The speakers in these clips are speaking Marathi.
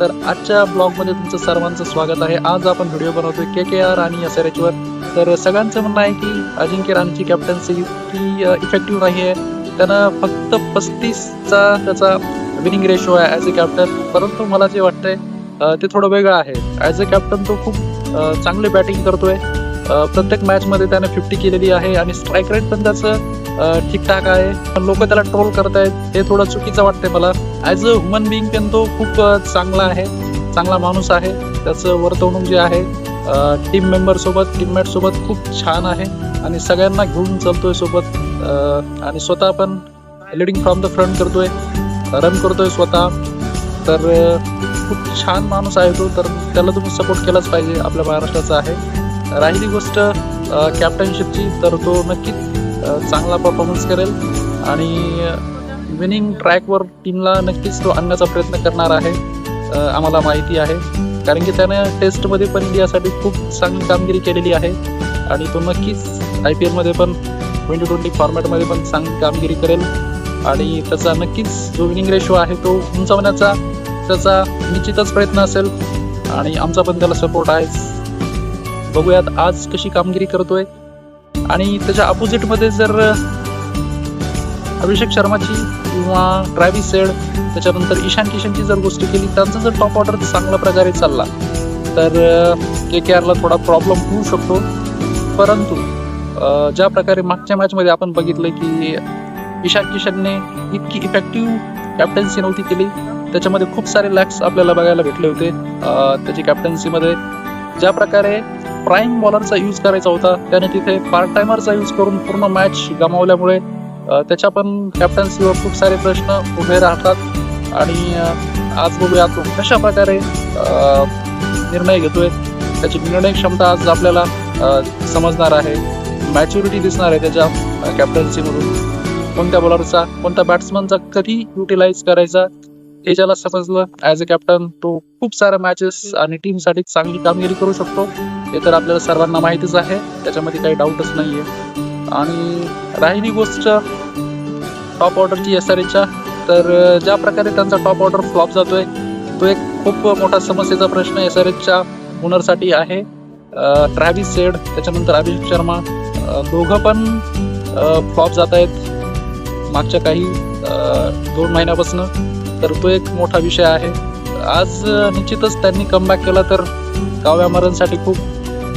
तर आजच्या ब्लॉगमध्ये तुमचं सर्वांचं स्वागत आहे. आज आपण व्हिडिओ बनवतोय KKR आणि SRH वर. तर सगळ्यांचं म्हणणं आहे की अजिंक्य राणेची कॅप्टन्सी इतकी इफेक्टिव्ह नाही आहे. त्यानं फक्त 35चा त्याचा विनिंग रेशो आहे ॲज अ कॅप्टन. परंतु मला जे वाटतंय ते थोडं वेगळं आहे. ॲज अ कॅप्टन तो खूप चांगली बॅटिंग करतोय. प्रत्येक मॅचमध्ये त्याने 50 केलेली आहे आणि स्ट्राईक रेट पण त्याचं ठीकठाक आहे. पण लोक त्याला ट्रोल करतायत, हे थोडं चुकीचं वाटतंय मला. ॲज अ ह्युमन बिईंग पण तो खूप चांगला आहे, चांगला माणूस आहे. त्याचं वर्तवणूक जे आहे टीम मेंबर सोबत, टीममेट सोबत खूप छान आहे आणि सगळ्यांना घेऊन चालतोय सोबत. आणि स्वतः पण लिडिंग फ्रॉम द फ्रंट करतोय, रन करतोय स्वतः. तर खूप छान माणूस आहे तो. तर त्याला तुम्ही सपोर्ट केलाच पाहिजे, आपल्या महाराष्ट्राचा आहे. राहिली गोष्ट कॅप्टनशिपची, तर तो नक्कीच चांगला परफॉर्मन्स करेल आणि विनिंग ट्रॅकवर टीमला नक्कीच तो आणण्याचा प्रयत्न करणार आहे, आम्हाला माहिती आहे. कारण की त्यानं टेस्टमध्ये पण इंडियासाठी खूप चांगली कामगिरी केलेली आहे आणि तो नक्कीच IPL मध्ये पण 2020 फॉर्मॅटमध्ये पण चांगली कामगिरी करेल आणि त्याचा नक्कीच जो विनिंग रेशो आहे तो उंचावण्याचा त्याचा निश्चितच प्रयत्न असेल आणि आमचा पण त्याला सपोर्ट आहे. बघूयात आज कशी कामगिरी करतोय. आणि त्याच्या अपोजिटमध्ये जर अभिषेक शर्माची किंवा ट्रॅव्हिस हेड, त्याच्यानंतर ईशान किशनची जर गोष्ट केली, त्यांचा जर टॉप ऑर्डर चांगल्या प्रकारे चालला तर KKRला थोडा प्रॉब्लेम होऊ शकतो. परंतु ज्या प्रकारे मागच्या मॅचमध्ये आपण बघितलं की ईशान किशनने इतकी इफेक्टिव्ह कॅप्टन्सी नव्हती केली. त्याच्यामध्ये खूप सारे लॅक्स आपल्याला बघायला भेटले होते. त्याची कॅप्टन्सीमध्ये ज्या प्रकारे प्राईम बॉलरचा यूज करायचा होता, त्याने तिथे पार्ट टायमरचा यूज करून पूर्ण मॅच गमावल्यामुळे त्याच्या पण कॅप्टन्सीवर खूप सारे प्रश्न उभे राहतात. आणि आज बघूया तो कशा प्रकारे निर्णय घेतोय. त्याची निर्णय क्षमता आज आपल्याला समजणार आहे. मॅच्युरिटी दिसणार आहे त्याच्या कॅप्टन्सीमधून. कोणत्या बॉलरचा, कोणत्या बॅट्समनचा कधी युटिलाइज करायचा हे ज्याला समजलं ॲज अ कॅप्टन, तो खूप साऱ्या मॅचेस आणि टीमसाठी चांगली कामगिरी करू शकतो. हे तर आपल्याला सर्वांना माहितीच आहे, त्याच्यामध्ये काही डाऊटच नाहीये. आणि राहिली गोष्ट टॉप ऑर्डरची SRHच्या, तर ज्या प्रकारे त्यांचा टॉप ऑर्डर फ्लॉप जातोय तो एक खूप मोठा समस्येचा प्रश्न SRHच्या ओनरसाठी आहे. ट्रॅव्हिस हेड, त्याच्यानंतर अभिषेक शर्मा, दोघं पण फ्लॉप जात आहेत मागच्या काही 2 महिन्यापासून. तर तो एक मोठा विषय आहे. आज निश्चितच त्यांनी कमबॅक केला तर काव्यामरणसाठी खूप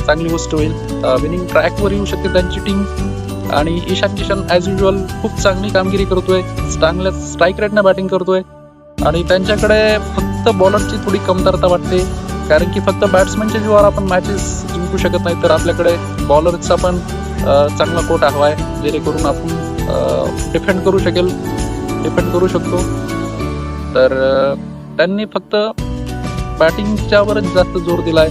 चांगली गोष्ट होईल. विनिंग ट्रॅकवर येऊ शकते त्यांची टीम. आणि ईशान किशन ॲज युजल खूप चांगली कामगिरी करतोय, चांगल्या स्ट्राईक रेटने बॅटिंग करतोय आणि त्यांच्याकडे फक्त बॉलरची थोडी कमतरता वाटते. कारण की फक्त बॅट्समनच्या जीवावर आपण मॅचेस जिंकू शकत नाही, तर आपल्याकडे बॉलरचा पण चांगला कोट हवा आहे, जेणेकरून आपण डिफेंड करू शकतो. तर त्यांनी फक्त बॅटिंगच्यावरच जास्त जोर दिलाय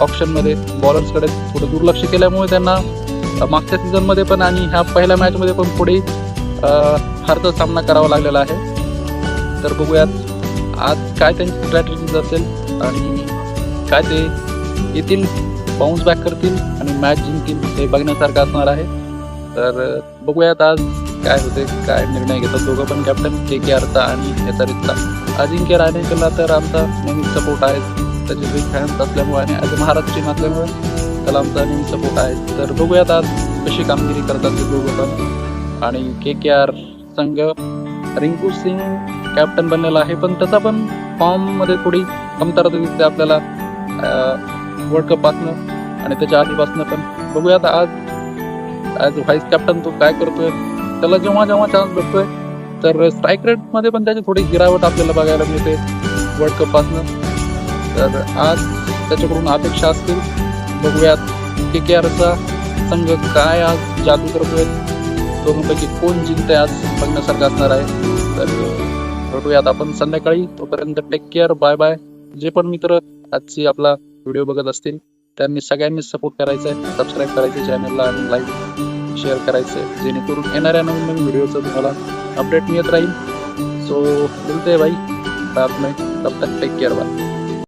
ऑप्शनमध्ये. बॉलर्सकडे थोडं दुर्लक्ष केल्यामुळे त्यांना मागच्या सीझनमध्ये पण आणि ह्या पहिल्या मॅचमध्ये पण पुढे हारचा सामना करावा लागलेला आहे. तर बघूयात आज काय त्यांची स्ट्रॅटेजी असेल आणि काय ते येतील, बाउन्स बॅक करतील आणि मॅच जिंकतील, हे बघण्यासारखं असणार आहे. तर बघूयात आज काय होते, काय निर्णय घेतात दोघं पण कॅप्टन, KKRचा आणि SRHचा. अजिंक्य राणेला तर आमचा नेहमीच सपोर्ट आहे, त्याचे बिग फॅन्स असल्यामुळे आणि ॲज अ महाराष्ट्र टीम असल्यामुळे त्याला आमचा नेहमी सपोर्ट आहे. तर बघूयात आज कशी कामगिरी करतात ते दोघं पण. आणि KKR संघ रिंकू सिंग कॅप्टन बनलेला आहे, पण त्याचा पण फॉर्ममध्ये थोडी कमतरता दिसते आपल्याला वर्ल्ड कपपासनं आणि त्याच्या आधीपासनं पण. बघूयात आज ॲज व्हाईस कॅप्टन तो काय करतोय. त्याला जेव्हा चान्स भेटतोय तर स्ट्राईक रेटमध्ये पण त्याची थोडी गिरावट आपल्याला बघायला मिळते वर्ल्ड कपपासनं. तर आज त्याच्याकडून अपेक्षा असतील. बघूयात KKRचा संघ काय आज जादू करतोय, दोघांपैकी कोण जिंकतंय आज बघण्यासारखं असणार आहे. तर भेटूयात आपण संध्याकाळी. तोपर्यंत टेक केअर, बाय बाय. जे पण मित्र आजची आपला व्हिडिओ बघत असतील त्यांनी सगळ्यांनी सपोर्ट करायचा आहे, सबस्क्राईब करायचे चॅनलला आणि लाईक शेअर करायचं आहे, जेणेकरून येणाऱ्या नवीन व्हिडिओचं तुम्हाला अपडेट मिळत राहील. सो मिलते भाई रात में, तब तक टेक केअर, बाय.